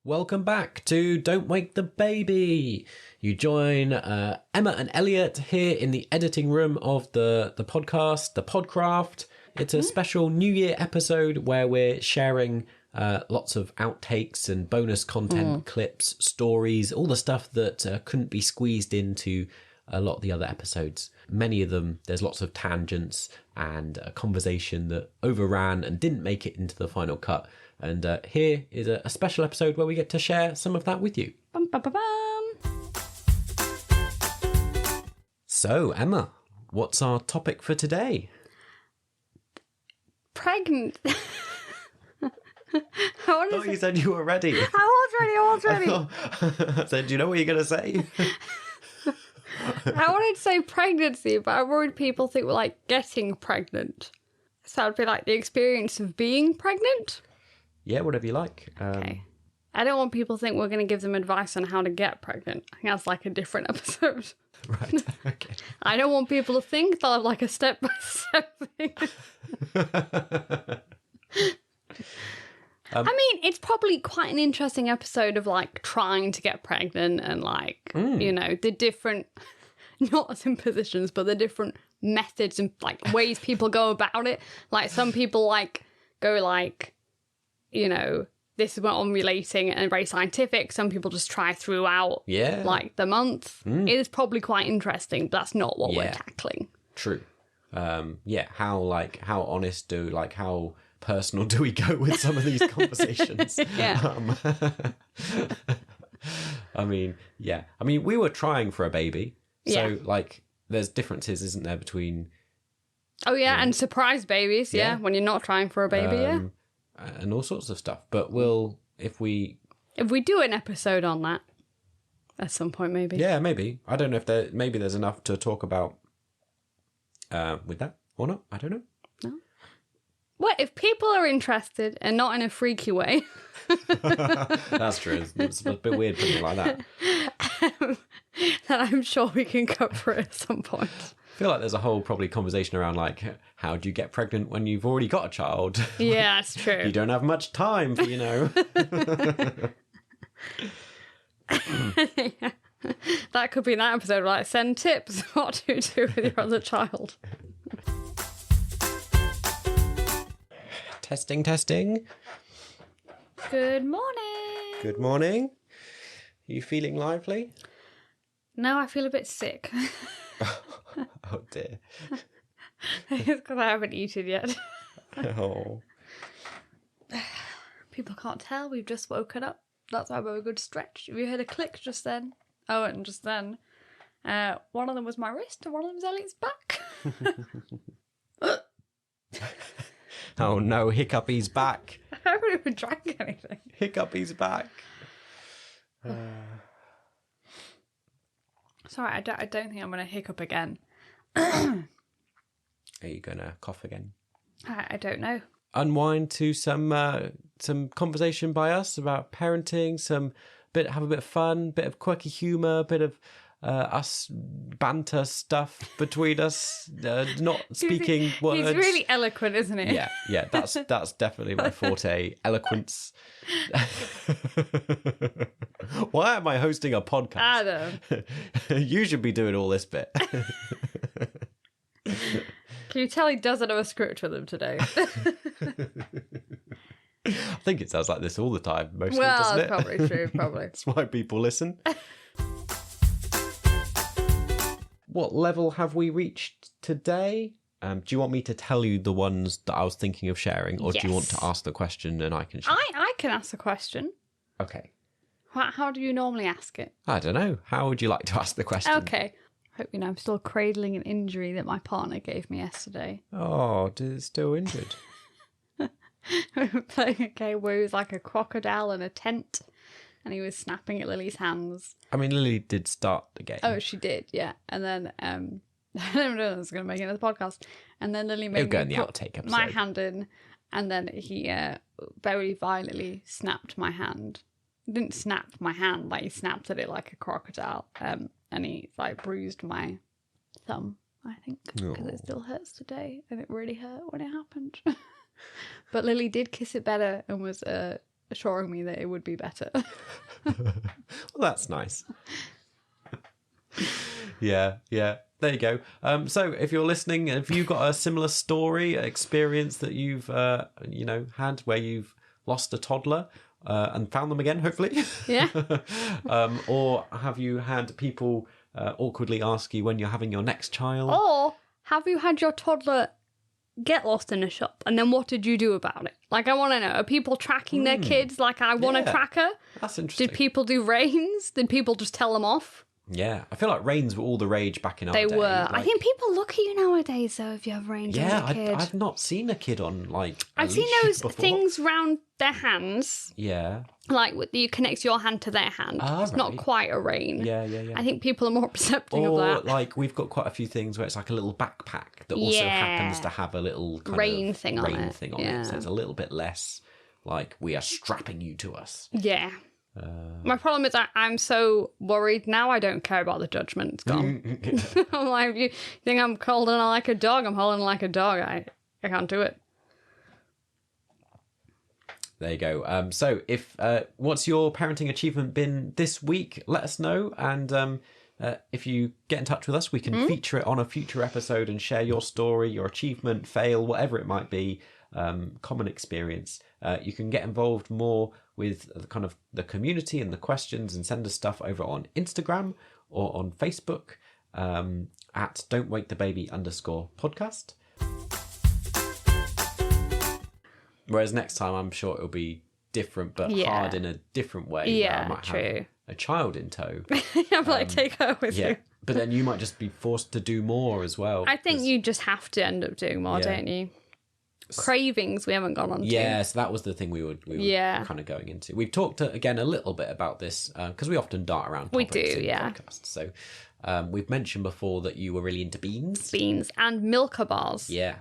Welcome back to Don't Wake the Baby. You join Emma and Elliot here in the editing room of the podcast, the Podcraft. It's a special New Year episode where we're sharing lots of outtakes and bonus content, clips, stories, all the stuff that couldn't be squeezed into a lot of the other episodes. Many of them, there's lots of tangents and a conversation that overran and didn't make it into the final cut. And here is a special episode where we get to share some of that with you. Bum, bum, bum, bum. So, Emma, what's our topic for today? Pregnant. You said you were ready. I was ready. I said, do you know what you're going to say? I wanted to say pregnancy, but I'm worried people think we're like getting pregnant. So it'd be like the experience of being pregnant. Yeah, whatever you like. Okay. I don't want people to think we're going to give them advice on how to get pregnant. I think that's like a different episode. Right, okay. I don't want people to think they'll have like a step-by-step thing. I mean, it's probably quite an interesting episode of like trying to get pregnant and like, you know, the different, not as in positions, but the different methods and like ways people go about it. Like some people like go like, you know, this is what ovulating and very scientific. Some people just try throughout like the month. It is probably quite interesting, but that's not what we're tackling. True. How honest how personal do we go with some of these conversations? I mean, we were trying for a baby. So like there's differences, isn't there, between and surprise babies, when you're not trying for a baby, and all sorts of stuff. But if we do an episode on that at some point, maybe. Yeah, maybe. I don't know if there's enough to talk about with that or not. I don't know. No. Well, if people are interested and not in a freaky way. That's true. It's a bit weird putting it like that. Then I'm sure we can cover it at some point. I feel like there's a whole probably conversation around like, how do you get pregnant when you've already got a child? Yeah, that's true. You don't have much time for, That could be an episode, like send tips what to do with your other child. Testing. Good morning. Good morning. Are you feeling lively? No, I feel a bit sick. Oh dear. It's because I haven't eaten yet. Oh. People can't tell, we've just woken up. That's why we're a good stretch. Have you heard a click just then? Oh, and just then. One of them was my wrist and one of them was Elliot's back. Oh no, Hiccupy's back. I haven't even drank anything. Hiccupy's back. Sorry, I don't think I'm going to hiccup again. Are you going to cough again? I don't know. Unwind to some conversation by us about parenting, have a bit of fun, bit of quirky humour, bit of us banter stuff between us, not speaking words. He's really eloquent, isn't he? Yeah, that's definitely my forte, eloquence. Why am I hosting a podcast? I know. You should be doing all this bit. Can you tell he doesn't have a script with him today? I think it sounds like this all the time, mostly, well, doesn't it? Probably true, probably. That's why people listen. What level have we reached today? Do you want me to tell you the ones that I was thinking of sharing, or do you want to ask the question and I can share? I can ask the question. Okay. How do you normally ask it? I don't know. How would you like to ask the question? Okay. Hope you know I'm still cradling an injury that my partner gave me yesterday. Oh, it's still injured. We were playing a game where he was like a crocodile in a tent and he was snapping at Lily's hands. I mean, Lily did start the game. Oh, she did, yeah. And then, I don't know if I was going to make it into the podcast. And then Lily made me put my hand in and then he very violently snapped my hand. He didn't snap my hand, like he snapped at it like a crocodile. And he like bruised my thumb, I think, because it still hurts today. And it really hurt when it happened. But Lily did kiss it better and was assuring me that it would be better. Well, that's nice. Yeah. There you go. So if you're listening, have you got a similar story, experience that you've, had where you've lost a toddler and found them again, hopefully? Yeah. Or have you had people awkwardly ask you when you're having your next child? Or have you had your toddler get lost in a shop and then what did you do about it? Like, I want to know, are people tracking their kids like I want a tracker? That's interesting. Did people do reins? Did people just tell them off? Yeah, I feel like reins were all the rage back in our They day. were. Like, I think people look at you nowadays, though, if you have reins as a kid. I've not seen a kid on, like, I've seen those things round their hands. Yeah. Like, you connect your hand to their hand. It's not quite a rein. Yeah. I think people are more accepting of Or, that. like, we've got quite a few things where it's like a little backpack that also happens to have a little kind rein of thing on rein it. thing on it. So it's a little bit less like we are strapping you to us. Yeah. My problem is I'm so worried now. I don't care about the judgment. It's gone. I'm like, if you think I'm holding on like a dog, I'm holding like a dog. I can't do it. There you go. So if what's your parenting achievement been this week? Let us know. And if you get in touch with us, we can feature it on a future episode and share your story, your achievement, fail, whatever it might be, common experience. You can get involved more with the kind of the community and the questions and send us stuff over on Instagram or on Facebook at don'twakethebaby_podcast. Whereas next time, I'm sure it'll be different, but hard in a different way. Yeah, where I might have a child in tow. I'm like, take her with you. But then you might just be forced to do more as well. I think you just have to end up doing more, don't you? Cravings we haven't gone on to. Yeah, so that was the thing we were kind of going into. We've talked again a little bit about this because we often dart around topics in the podcast. So we've mentioned before that you were really into beans. Beans and Milka bars. Yeah.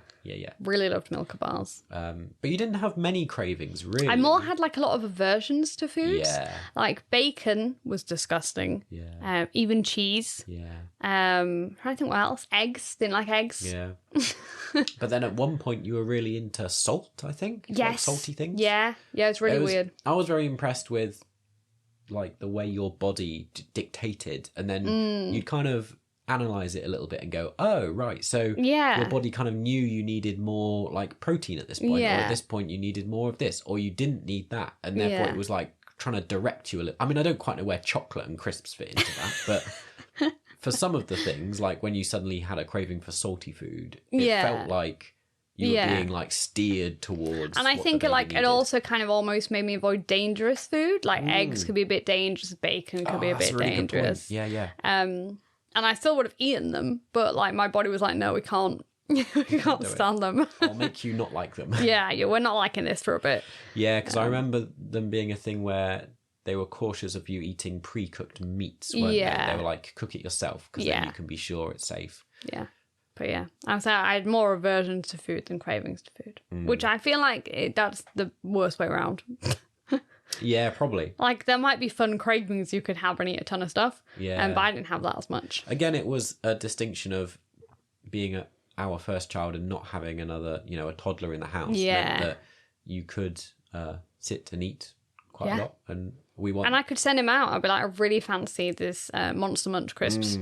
Really loved Milka bars. But you didn't have many cravings, really. I more had like a lot of aversions to foods. Yeah. Like bacon was disgusting. Yeah. Even cheese. Yeah. Trying to think what else. Eggs. Didn't like eggs. Yeah. But then at one point you were really into salt, I think. Yes. Like salty things. Yeah. Yeah, it's really weird. I was very impressed with like the way your body dictated, and then you'd kind of analyze it a little bit and go, oh right, so your body kind of knew you needed more like protein at this point, or at this point you needed more of this, or you didn't need that, and therefore it was like trying to direct you a little. I mean, I don't quite know where chocolate and crisps fit into that, but for some of the things, like when you suddenly had a craving for salty food, it felt like you were being like steered towards. And I think it also kind of almost made me avoid dangerous food. Like eggs could be a bit dangerous, bacon could be a bit dangerous. Yeah. And I still would have eaten them, but like my body was like, no, we can't. We can't stand them. I'll make you not like them. Yeah, we're not liking this for a bit. Yeah, because I remember them being a thing where they were cautious of you eating pre-cooked meats, weren't they? They were like, cook it yourself, because then you can be sure it's safe. Yeah. But yeah, I was saying I had more aversions to food than cravings to food, which I feel like that's the worst way around. Yeah, probably. Like, there might be fun cravings you could have and eat a ton of stuff. Yeah. But I didn't have that as much. Again, it was a distinction of being our first child and not having another, a toddler in the house. Yeah. Meant that you could sit and eat quite a lot. And I could send him out. I'd be like, I really fancy this Monster Munch crisps.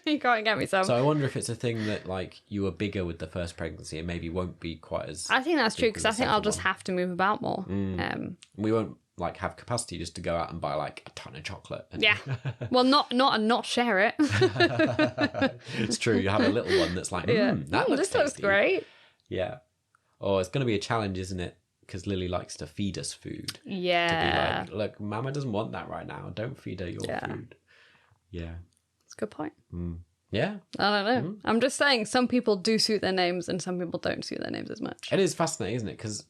You can't get me some. So I wonder if it's a thing that, like, you were bigger with the first pregnancy and maybe won't be quite as... I think that's true, because I think I'll just have to move about more. We won't, like, have capacity just to go out and buy, like, a ton of chocolate. And... Yeah. Well, not share it. It's true. You have a little one that's like, that looks this tasty. looks great. Yeah. Oh, it's going to be a challenge, isn't it? Because Lily likes to feed us food. Yeah. To be like, look, Mama doesn't want that right now. Don't feed her your food. Yeah. That's a good point. Yeah. I don't know. I'm just saying some people do suit their names and some people don't suit their names as much. It is fascinating, isn't it? Because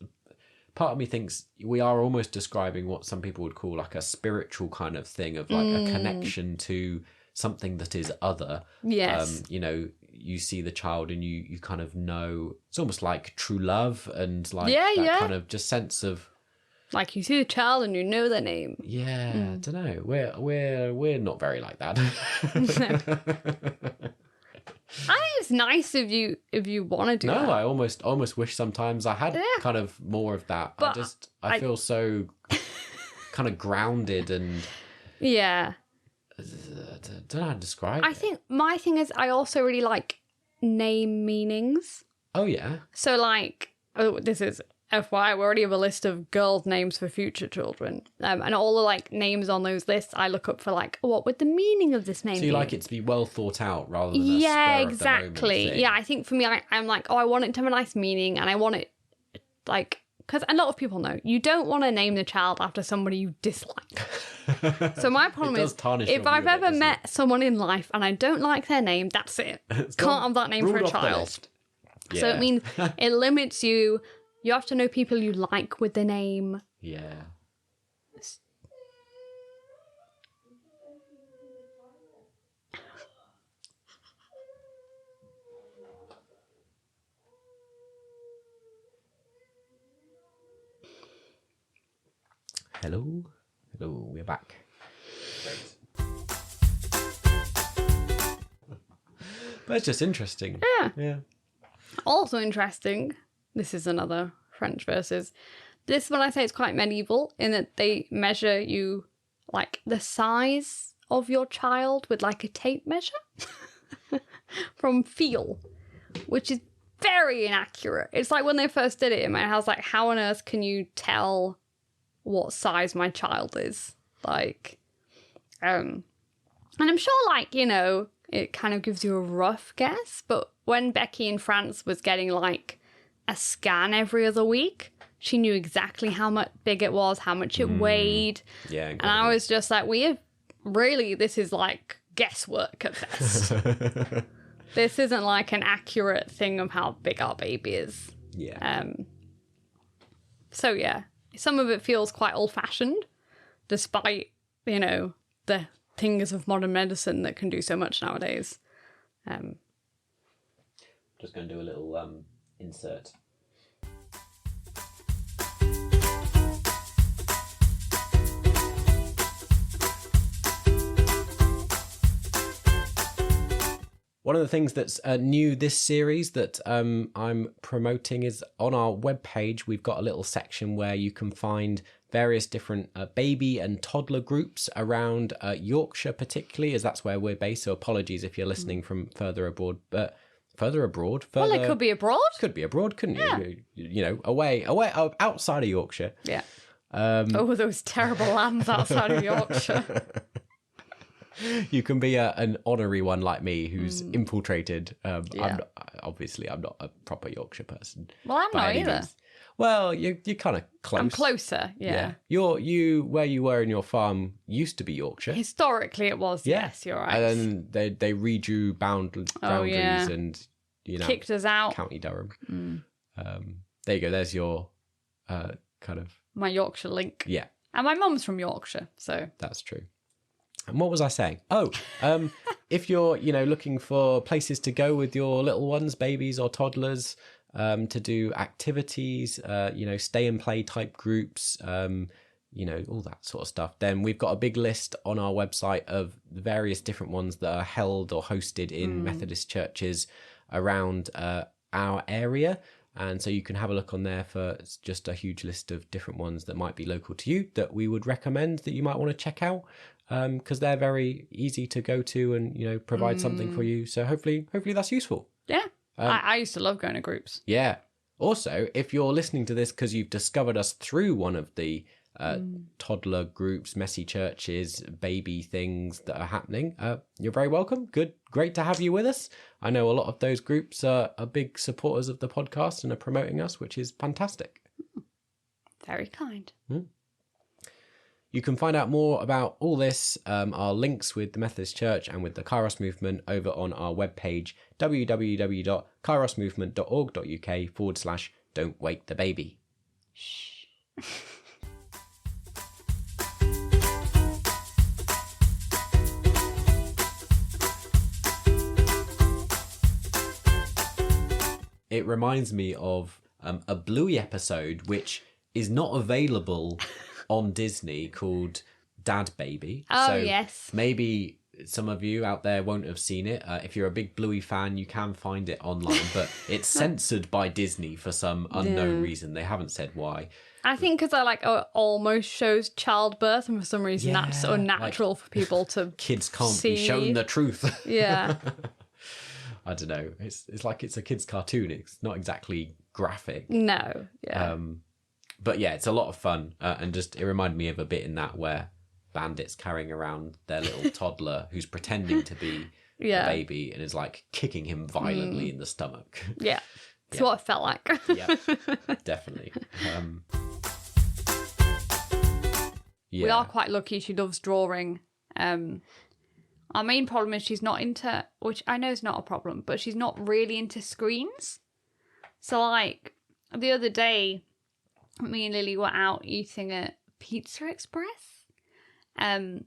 part of me thinks we are almost describing what some people would call like a spiritual kind of thing of like a connection to something that is other. Yes. You see the child and you kind of know, it's almost like true love and like kind of just sense of, like, you see the child and you know their name. Yeah, I don't know. We're not very like that. I it's nice if you want to do that. No, I almost wish sometimes I had kind of more of that. But I feel so kind of grounded and yeah. I don't know how to describe it. I think my thing is I also really like name meanings. Oh yeah. So like, this is FYI, we already have a list of girls' names for future children. And all the like names on those lists, I look up for like, what would the meaning of this name be? So you like it to be well thought out rather than a spur exactly. of the moment thing. Yeah, I think for me, I'm like, oh, I want it to have a nice meaning, and I want it like, because a lot of people know you don't want to name the child after somebody you dislike. So my problem is, if I've ever met someone in life and I don't like their name, that's it. Can't have that name for a child. Yeah. So it means it limits you. You have to know people you like with the name. Yeah. Hello, we're back. But it's just interesting. Yeah. Also interesting. This is another French versus. This one I say it's quite medieval in that they measure you like the size of your child with like a tape measure from feel, which is very inaccurate. It's like when they first did it in my house, like how on earth can you tell what size my child is? Like, and I'm sure like, you know, it kind of gives you a rough guess, but when Becky in France was getting like a scan every other week, she knew exactly how much big it was, how much it weighed. Yeah. And I was just like, this is like guesswork at best. This isn't like an accurate thing of how big our baby is. Yeah. So yeah, some of it feels quite old-fashioned, despite, you know, the things of modern medicine that can do so much nowadays. Just going to do a little insert. One of the things that's new this series that I'm promoting is on our webpage, we've got a little section where you can find various different baby and toddler groups around Yorkshire particularly, as that's where we're based. So apologies if you're listening from further abroad. But further abroad? Well, it could be abroad. Could be abroad, couldn't you? You know, away, outside of Yorkshire. Yeah. Those terrible lambs outside of Yorkshire. You can be an honorary one like me who's infiltrated. I'm not a proper Yorkshire person. Well, I'm not either. Means. Well, you're kind of close. I'm closer, yeah. You where you were in your farm used to be Yorkshire. Historically, it was. Yeah. Yes, you're right. And then they redrew boundaries and kicked us out. County Durham. There you go. There's your kind of my Yorkshire link. Yeah, and my mum's from Yorkshire, so that's true. And what was I saying? Oh, if you're, looking for places to go with your little ones, babies or toddlers, to do activities, stay and play type groups, all that sort of stuff, then we've got a big list on our website of the various different ones that are held or hosted in Methodist churches around our area. And so you can have a look on there for just a huge list of different ones that might be local to you that we would recommend that you might want to check out. Because they're very easy to go to and, provide something for you. So hopefully that's useful. Yeah. I used to love going to groups. Yeah. Also, if you're listening to this because you've discovered us through one of the toddler groups, messy churches, baby things that are happening, you're very welcome. Great to have you with us. I know a lot of those groups are big supporters of the podcast and are promoting us, which is fantastic. Very kind. You can find out more about all this, our links with the Methodist Church and with the Kairos Movement over on our webpage, www.kairosmovement.org.uk/Don't Wake the Baby. Shh. It reminds me of a Bluey episode, which is not available on Disney, called Dad Baby. Oh, so yes. Maybe some of you out there won't have seen it. If you're a big Bluey fan, you can find it online, but it's censored by Disney for some unknown reason. They haven't said why. I think because it almost shows childbirth, and for some reason that's unnatural for people to kids can't see. be shown the truth. Yeah. I don't know. It's like it's a kid's cartoon. It's not exactly graphic. No. Yeah. But yeah, it's a lot of fun, and just it reminded me of a bit in that where Bandit's carrying around their little toddler who's pretending to be a baby and is like kicking him violently in the stomach. Yeah. It's what it felt like. Yeah, definitely. We are quite lucky. She loves drawing. Our main problem is she's not into, which I know is not a problem, but she's not really into screens. So like the other day, me and Lily were out eating at Pizza Express. And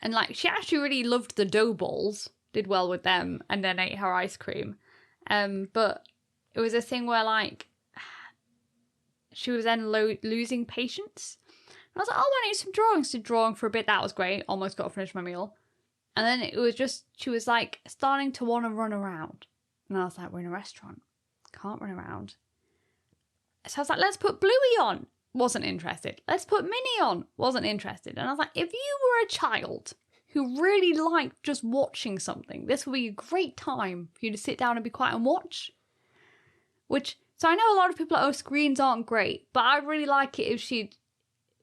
like she actually really loved the dough balls, did well with them, and then ate her ice cream. But it was a thing where like she was then losing patience. And I was like, oh, I need some drawings. Did drawing for a bit. That was great. Almost got to finish my meal. And then it was just, she was like starting to want to run around. And I was like, we're in a restaurant. Can't run around. So I was like, let's put Bluey on. Wasn't interested. Let's put Minnie on. Wasn't interested. And I was like, if you were a child who really liked just watching something, this would be a great time for you to sit down and be quiet and watch. So I know a lot of people are like, oh, screens aren't great, but I'd really like it if she'd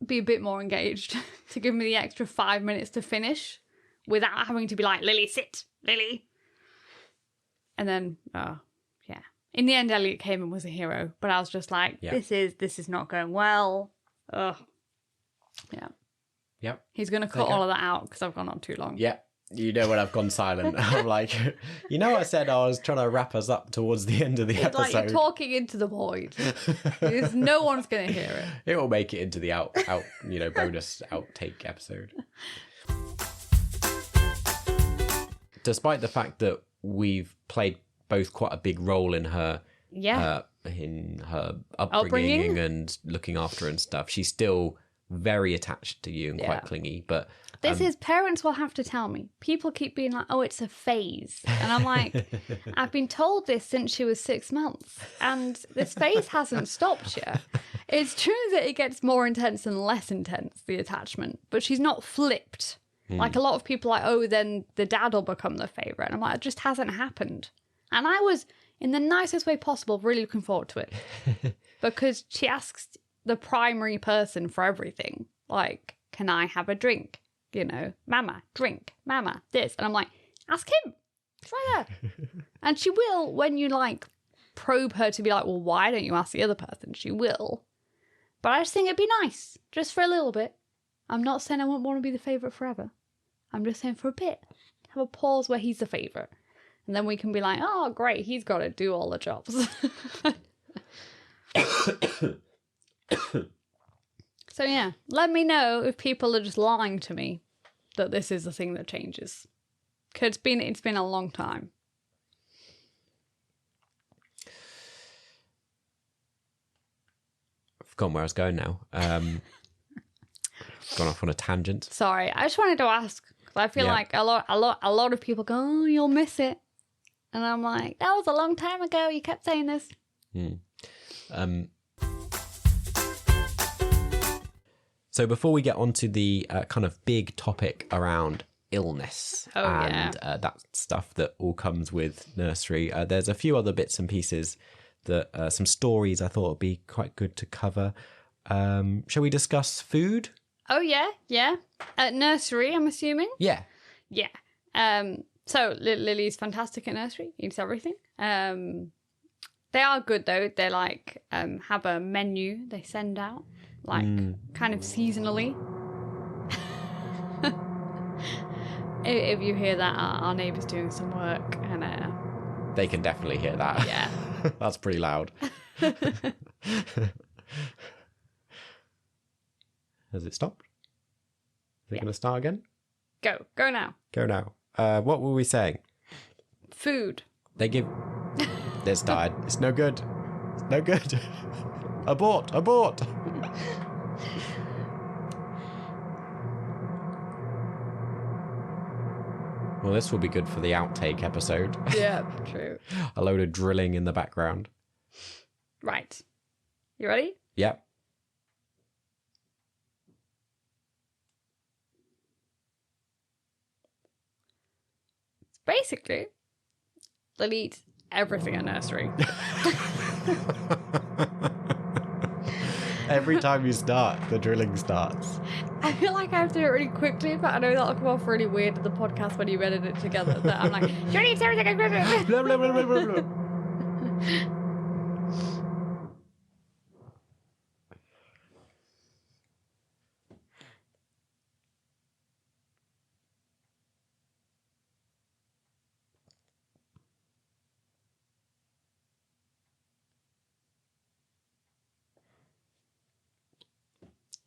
be a bit more engaged to give me the extra 5 minutes to finish without having to be like, Lily, sit, Lily. And then, yeah. In the end, Elliot came and was a hero, but I was just like, this is not going well. Ugh. Yeah. Yep. He's going to cut all of that out because I've gone on too long. Yeah. You know when I've gone silent. I'm like, I said I was trying to wrap us up towards the end of the episode. Like you're talking into the void. Because no one's going to hear it. It will make it into the bonus outtake episode. Despite the fact that we've played both quite a big role in her upbringing and looking after her and stuff, she's still very attached to you and quite clingy. But this is, parents will have to tell me. People keep being like, oh, it's a phase. And I'm like, I've been told this since she was 6 months. And this phase hasn't stopped yet. It's true that it gets more intense and less intense, the attachment. But she's not flipped. Like a lot of people are like, oh, then the dad will become the favourite. And I'm like, it just hasn't happened. And I was, in the nicest way possible, really looking forward to it. Because she asks the primary person for everything. Like, can I have a drink? Mama, drink. Mama, this. And I'm like, ask him. It's right there. And she will, when you like probe her to be like, well, why don't you ask the other person? She will. But I just think it'd be nice, just for a little bit. I'm not saying I wouldn't want to be the favourite forever. I'm just saying for a bit. Have a pause where he's the favourite. And then we can be like, oh, great, he's got to do all the jobs. So yeah, let me know if people are just lying to me that this is the thing that changes. Because it's been a long time. I've forgotten where I was going now. Gone off on a tangent. Sorry, I just wanted to ask, because I feel like a lot of people go, oh, you'll miss it. And I'm like, that was a long time ago. You kept saying this. So before we get on to the kind of big topic around illness that stuff that all comes with nursery, there's a few other bits and pieces that some stories I thought would be quite good to cover. Shall we discuss food? Oh, yeah. At nursery, I'm assuming? Yeah. So Lily's fantastic at nursery, eats everything. They are good though. They like have a menu they send out, like kind of seasonally. If you hear that, our neighbour's doing some work, and they can definitely hear that. Yeah, that's pretty loud. Has it stopped? Is it going to start again? Go now. What were we saying? Food. They give... This died. It's no good. Abort. Well, this will be good for the outtake episode. Yeah, true. A load of drilling in the background. Right. You ready? Yep. Basically, Lily eats everything at nursery. Every time you start, the drilling starts. I feel like I have to do it really quickly, but I know that'll come off really weird in the podcast when you edit it together. That I'm like, she eats everything at nursery. Blah, blah, blah, blah, blah, blah.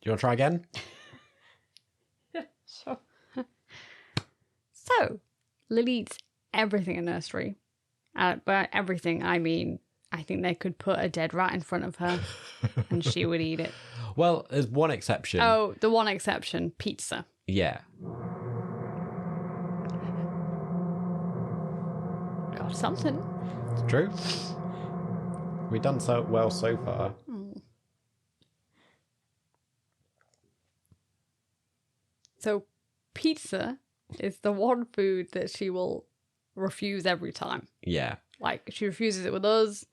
Do you want to try again? Yeah, sure. So, Lily eats everything at nursery. By everything, I mean, I think they could put a dead rat in front of her and she would eat it. Well, there's one exception. Oh, the one exception, pizza. Yeah. Got something. It's true. We've done so well so far. So pizza is the one food that she will refuse every time. Yeah. Like, she refuses it with us,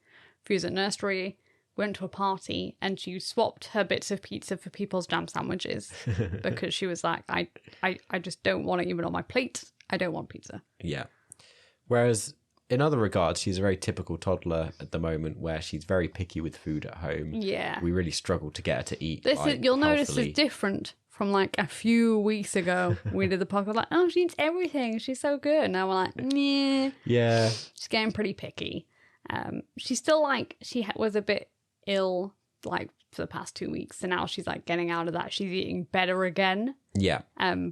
refused at nursery, went to a party, and she swapped her bits of pizza for people's jam sandwiches because she was like, I just don't want it even on my plate. I don't want pizza. Yeah. Whereas in other regards, she's a very typical toddler at the moment where she's very picky with food at home. Yeah. We really struggle to get her to eat. You'll notice healthily. it's different from like a few weeks ago. We did the podcast like, oh, she eats everything. She's so good. And now we're like, nah. Yeah. She's getting pretty picky. She's still like, was a bit ill like for the past 2 weeks. So now she's like getting out of that. She's eating better again. Yeah.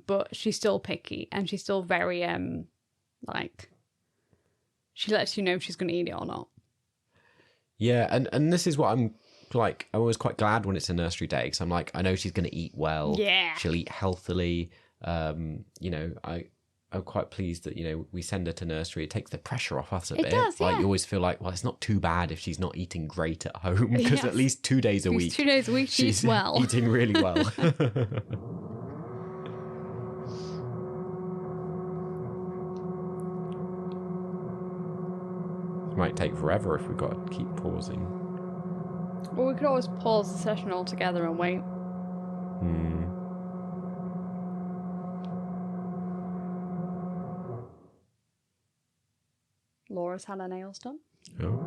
But she's still picky and she's still very, like, she lets you know if she's going to eat it or not. Yeah. And this is what I'm like, I'm always quite glad when it's a nursery day because I'm like, I know she's going to eat well. Yeah. She'll eat healthily. You know, I'm quite pleased that, you know, we send her to nursery. It takes the pressure off us a bit. It does, like, yeah. you always feel like, well, it's not too bad if she's not eating great at home because Yes. at least 2 days a week. 2 days a week she eats she's well. eating really well. It might take forever if we've got to keep pausing. Well, we could always pause the session altogether and wait. Laura's had her nails done. Oh.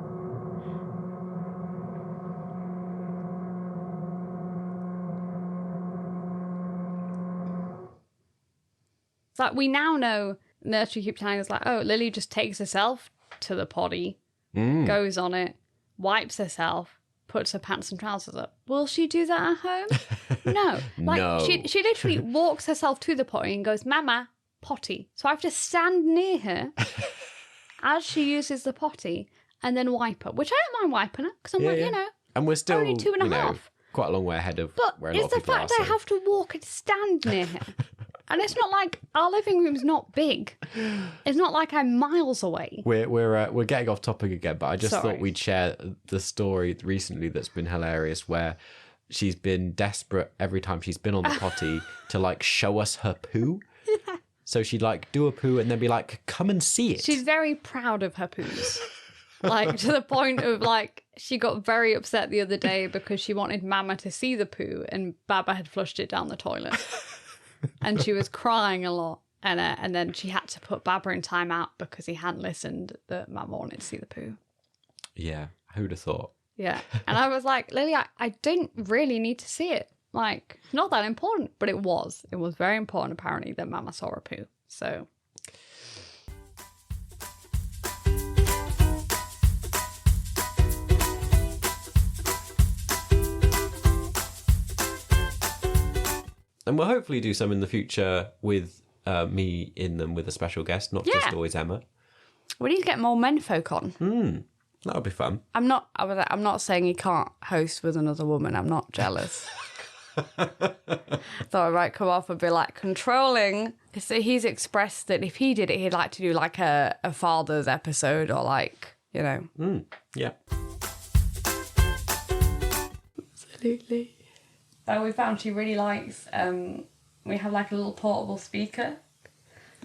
It's like, we now know, nursery keep telling us like, oh, Lily just takes herself to the potty, goes on it, wipes herself, puts her pants and trousers up. Will she do that at home? No. Like, No. She literally walks herself to the potty and goes, Mama, potty. So I have to stand near her as she uses the potty and then wipe her, which I don't mind wiping her because I'm Yeah, like, yeah. you know, And we're still, only 2.5. you know, quite a long way ahead of but where a lot it's of the people fact are. I have to walk and stand near her. And it's not like our living room's not big. It's not like I'm miles away. We're getting off topic again, but I just Sorry. thought we'd share the story recently that's been hilarious where she's been desperate every time she's been on the potty to like show us her poo. Yeah. So she'd like do a poo and then be like, come and see it. She's very proud of her poos. Like, to the point of like, she got very upset the other day because she wanted Mama to see the poo and Baba had flushed it down the toilet. And she was crying a lot. And then she had to put Baba in timeout because he hadn't listened that Mama wanted to see the poo. Yeah, who'd have thought? Yeah. And I was like, Lily, I don't really need to see it. Like, not that important. But it was. It was very important, apparently, that Mama saw her poo. So... And we'll hopefully do some in the future with me in them with a special guest, not just always Emma. We need to get more menfolk on. That would be fun. I'm not saying he can't host with another woman. I'm not jealous. Thought I might come off and be like controlling So he's expressed that if he did it, he'd like to do like a father's episode or like, you know. Yeah. Absolutely. So we found she really likes, we have like a little portable speaker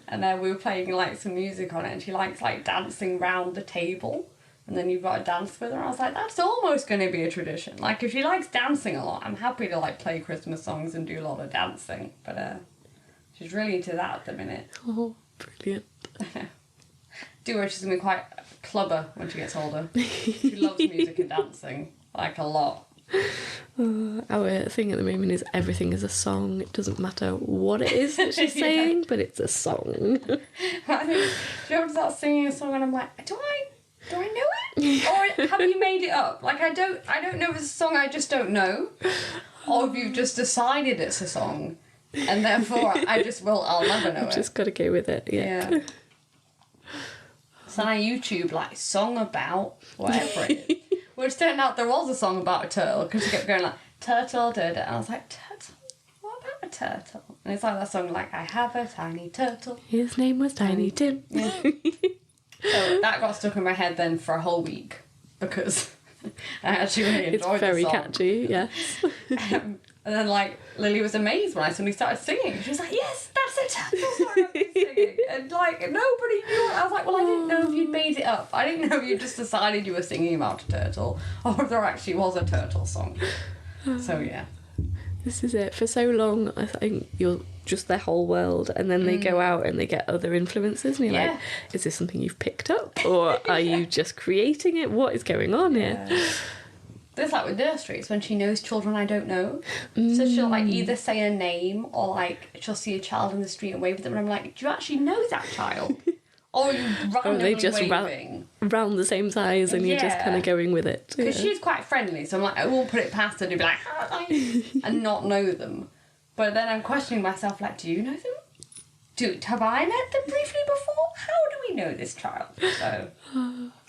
and then we were playing like some music on it and she likes like dancing round the table and then you've got to dance with her. I was like, that's almost going to be a tradition. Like if she likes dancing a lot, I'm happy to like play Christmas songs and do a lot of dancing. But she's really into that at the minute. Oh, brilliant. Do her, she's going to be quite a clubber when she gets older. She loves music and dancing, like a lot. Our thing at the moment is everything is a song. It doesn't matter what it is that she's saying, but it's a song. I think she'll start singing a song and I'm like, do I know it? Or have you made it up? Like I don't know if it's a song I just don't know. Or if you've just decided it's a song and therefore I'll never know it. Just gotta go with it, yeah. So I YouTube like song about whatever it is. Which turned out there was a song about a turtle because she kept going like turtle, and I was like, turtle? What about a turtle? And it's like that song like I have a tiny turtle. His name was Tiny Tim. Yeah. So that got stuck in my head then for a whole week because I actually really enjoyed the song. It's very catchy, yes. And then like Lily was amazed when I suddenly started singing. She was like, yes, that's a turtle song I've been singing. And like nobody knew it. I was like, well, I didn't know if you'd made it up. I didn't know if you just decided you were singing about a turtle or if there actually was a turtle song. So yeah. This is it. For so long, I think you're just their whole world, and then they go out and they get other influences, and you're like, is this something you've picked up, or are you just creating it? What is going on here? It's like with nurseries, when she knows children I don't know. So she'll like either say a name or like she'll see a child in the street and wave at them, and I'm like, do you actually know that child? Or are you randomly waving? Round the same size and you're just kind of going with it. Because she's quite friendly, so I'm like, I won't put it past her to be like, hi, and not know them. But then I'm questioning myself, like, do you know them? Have I met them briefly before? How do we know this child? So,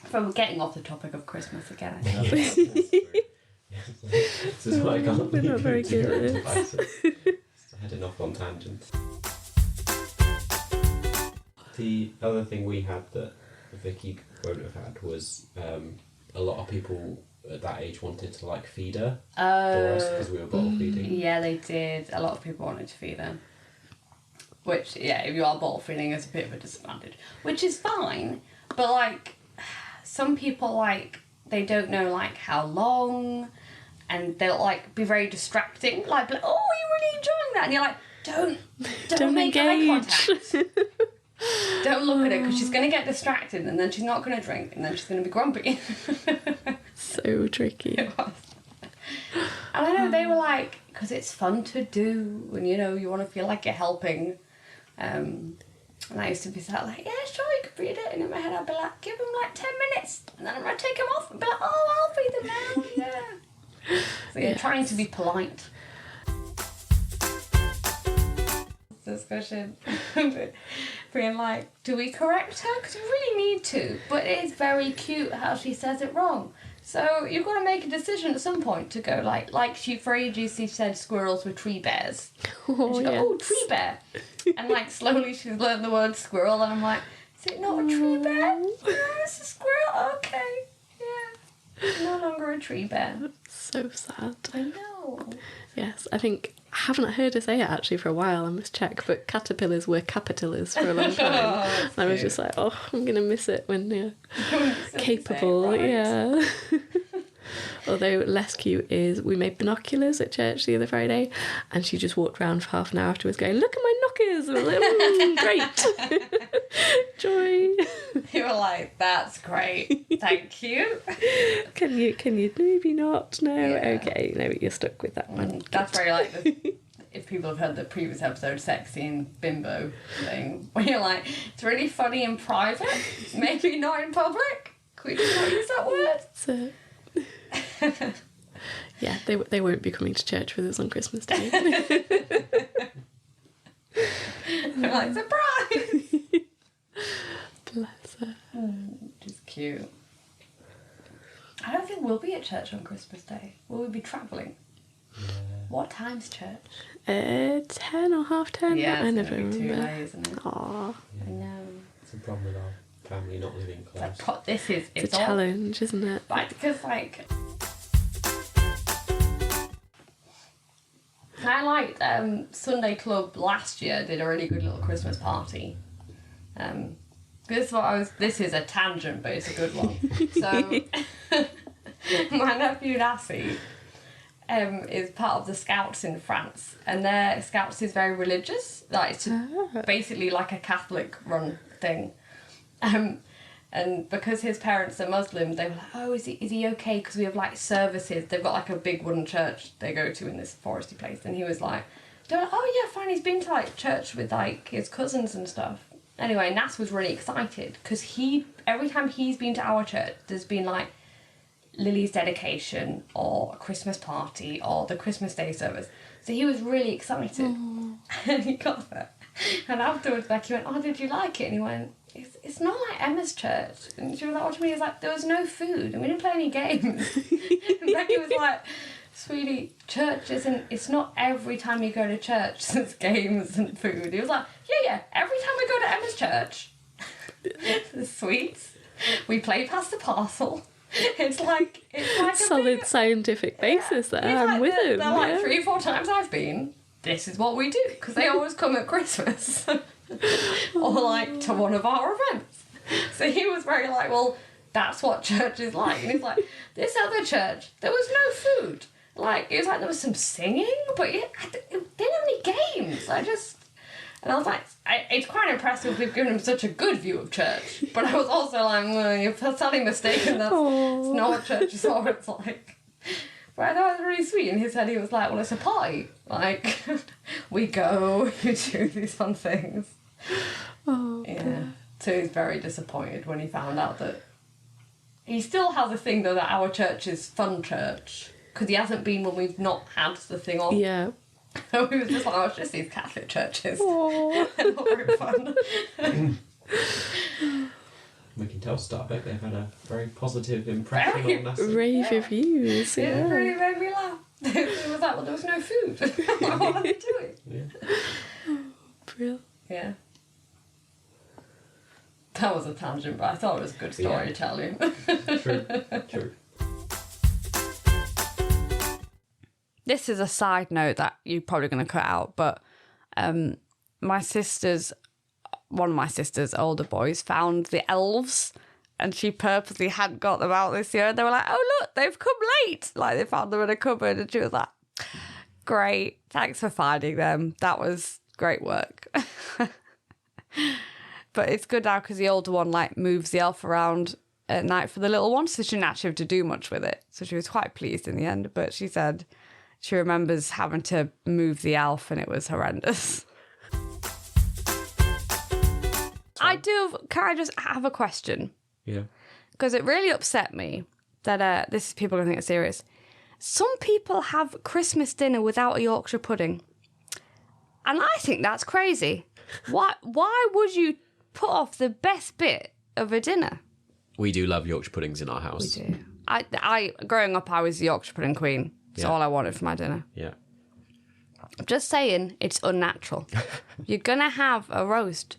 from getting off the topic of Christmas again, I think. This is why I can't We're not very good at this. Heading off on tangents. The other thing we had that Vicky won't have had was a lot of people at that age wanted to like feed her for us because we were bottle feeding. Yeah, they did. A lot of people wanted to feed her. Which, yeah, if you are bottle feeding, it's a bit of a disadvantage. Which is fine, but like some people like they don't know like how long, and they'll like be very distracting. Like, oh, you're really enjoying that, and you're like, don't make eye contact. Don't look at her because she's going to get distracted and then she's not going to drink and then she's going to be grumpy. So tricky. It was. And I know they were like, because it's fun to do and you know, you want to feel like you're helping. And I used to be like, yeah, sure, you can feed it. And in my head I'd be like, give them like 10 minutes. And then I'm going to take them off and be like, oh, I'll feed them now. Yeah. So yeah, trying to be polite. Discussion. Being like, do we correct her? Because we really need to. But it is very cute how she says it wrong. So you've got to make a decision at some point to go like she for ages she said squirrels were tree bears. And she goes, oh, tree bear. And like slowly she's learned the word squirrel and I'm like, is it not a tree bear? No, it's a squirrel. Okay. Yeah. It's no longer a tree bear. So sad. I know. Yes, I think I haven't heard her say it actually for a while, I must check, but caterpillars were caterpillars for a long time. And I was just like, oh, I'm going to miss it when you're capable. Right. Yeah. Although less cute is we made binoculars at church the other Friday and she just walked around for half an hour afterwards going, look at my knockers. And I was like, great. Joy. You were like, that's great. Thank you. Can you maybe not? No. Yeah. Okay. No, you're stuck with that one. That's very like if people have heard the previous episode, sexy and bimbo thing, where you're like, it's really funny in private, maybe not in public. Could we just not use that word? So, yeah, they won't be coming to church with us on Christmas Day. They're like, surprise! Bless her. Which is cute. I don't think we'll be at church on Christmas Day. Will we be travelling? Yeah. What time's church? 10 or half 10. Yeah, I it's never gonna be too remember. late, isn't it? Aw, I know. It's a problem with our family not living close. Like, this is it's a challenge, isn't it? Like, because, like, I liked Sunday Club last year did a really good little Christmas party. This is a tangent, but it's a good one. So, my nephew Lassie is part of the Scouts in France, and their Scouts is very religious. Like, it's basically like a Catholic-run thing. And because his parents are Muslim, they were like, oh, is he okay? Because we have, like, services. They've got, like, a big wooden church they go to in this foresty place. And he was like, they're like, oh, yeah, fine. He's been to, like, church with, like, his cousins and stuff. Anyway, Nas was really excited because every time he's been to our church, there's been, like, Lily's dedication or a Christmas party or the Christmas Day service. So he was really excited. And he got there. And afterwards, Becky went, oh, did you like it? And he went, it's not like Emma's church. And she was like, what do you mean? He was like, there was no food and we didn't play any games. And Becky was like, sweetie, church it's not every time you go to church there's games and food. He was like, yeah, every time we go to Emma's church, there's sweets, we play past the parcel. It's like a solid scientific basis there. I'm like, with him. They're like 3 or 4 times I've been. This is what we do because they always come at Christmas or like to one of our events. So he was very like, well, that's what church is like. And he's like, this other church, there was no food. Like, it was like there was some singing, but they didn't have any games. And I was like, it's quite impressive we've given him such a good view of church. But I was also like, you're sadly mistaken. That's it's not what church is or it's like. But I thought it was really sweet. In his head, he was like, well, it's a party. Like, we go, you do these fun things. Oh, yeah. dear. So he's very disappointed when he found out that he still has a thing, though, that our church is fun church. Because he hasn't been when we've not had the thing on. Yeah. So he was just like, oh, it's just these Catholic churches. Aww. They're not very fun. We can tell Starbuck they've had a very positive impression on us. Rave reviews, It yeah. really made me laugh. It was like, well, there was no food. What are they doing? Yeah. Brilliant. Yeah. That was a tangent, but I thought it was good storytelling. True. This is a side note that you're probably going to cut out, but one of my sister's older boys found the elves and she purposely hadn't got them out this year. And they were like, oh, look, they've come late. Like, they found them in a cupboard and she was like, great, thanks for finding them. That was great work. But it's good now because the older one, like, moves the elf around at night for the little one, so she didn't actually have to do much with it. So she was quite pleased in the end, but she said she remembers having to move the elf and it was horrendous. Can I just have a question? Yeah. Because it really upset me that this is people are going to think it's serious. Some people have Christmas dinner without a Yorkshire pudding. And I think that's crazy. Why would you put off the best bit of a dinner? We do love Yorkshire puddings in our house. We do. I growing up, I was the Yorkshire pudding queen. It's all I wanted for my dinner. Yeah. I'm just saying, it's unnatural. You're going to have a roast.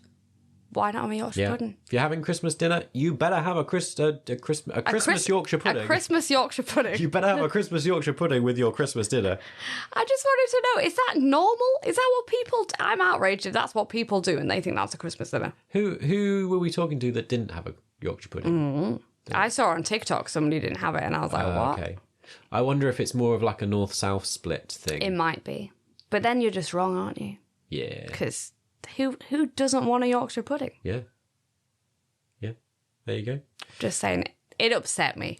Why not have a Yorkshire pudding? If you're having Christmas dinner, you better have a Christmas Yorkshire pudding. A Christmas Yorkshire pudding. You better have a Christmas Yorkshire pudding with your Christmas dinner. I just wanted to know, is that normal? Is that what people... I'm outraged if that's what people do and they think that's a Christmas dinner. Who were we talking to that didn't have a Yorkshire pudding? Mm-hmm. Yeah. I saw on TikTok somebody didn't have it and I was like, what? Okay. I wonder if it's more of like a north-south split thing. It might be. But then you're just wrong, aren't you? Yeah. Because who doesn't want a Yorkshire pudding? Yeah. Yeah. There you go. Just saying, it upset me.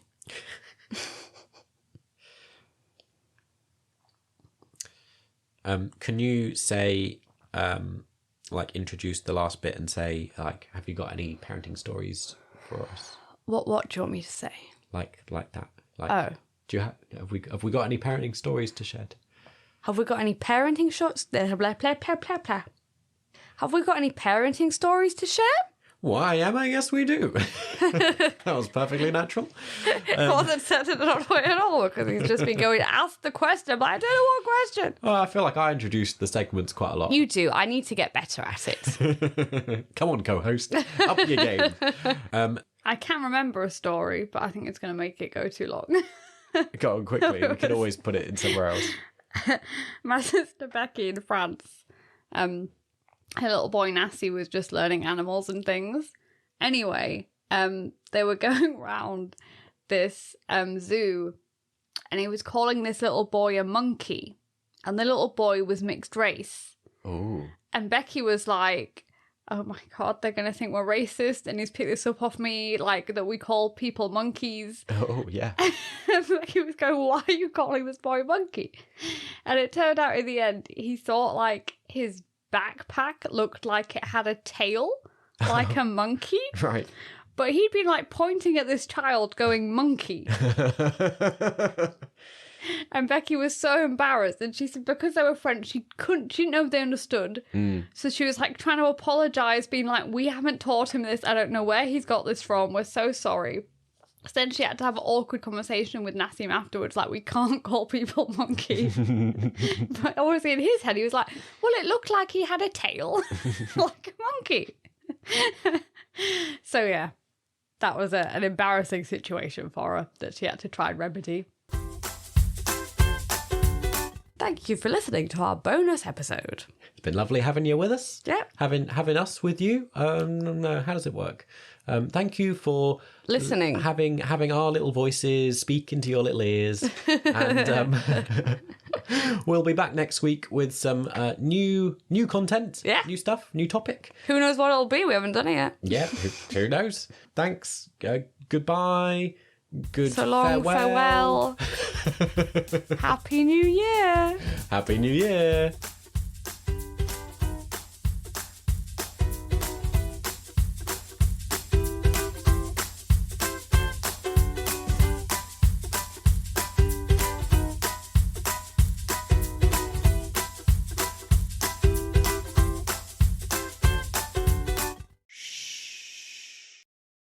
Can you say, like, introduce the last bit and say, like, have you got any parenting stories for us? What do you want me to say? Like that. Like, Oh. Do you have we got any parenting stories to shed? Have we got any parenting shots? Have we got any parenting stories to share? Why, Emma? Yes, we do. That was perfectly natural. It wasn't set in that way at all because he's just been going, ask the question, but I don't know what question. Oh, I feel like I introduced the segments quite a lot. You do. I need to get better at it. Come on, co-host. Up your game. I can't remember a story, but I think it's going to make it go too long. Go on quickly. We can always put it in somewhere else. My sister Becky in France, her little boy Nassie was just learning animals and things. Anyway, they were going round this zoo, and he was calling this little boy a monkey, and the little boy was mixed race. Oh. And Becky was like, oh my God, they're going to think we're racist, and he's picked this up off me, like, that we call people monkeys. Oh, yeah. And Becky was going, why are you calling this boy a monkey? And it turned out in the end, he thought, like, his backpack looked like it had a tail, like a monkey. Right. But he'd been, like, pointing at this child going, monkey. And Becky was so embarrassed, and she said because they were French, she didn't know if they understood. So she was like trying to apologise, being like, we haven't taught him this, I don't know where he's got this from, we're so sorry. So then she had to have an awkward conversation with Nassim afterwards, like, we can't call people monkey. But obviously in his head he was like, well, it looked like he had a tail, like a monkey. So yeah, that was an embarrassing situation for her that she had to try and remedy. Thank you for listening to our bonus episode. It's been lovely having you with us. Yeah. Having us with you. No, how does it work? Thank you for listening. Having our little voices speak into your little ears. And we'll be back next week with some new content. Yeah. New stuff, new topic. Who knows what it'll be? We haven't done it yet. Yeah, who knows? Thanks. Goodbye. Good So long, farewell. Happy New Year. Happy New Year.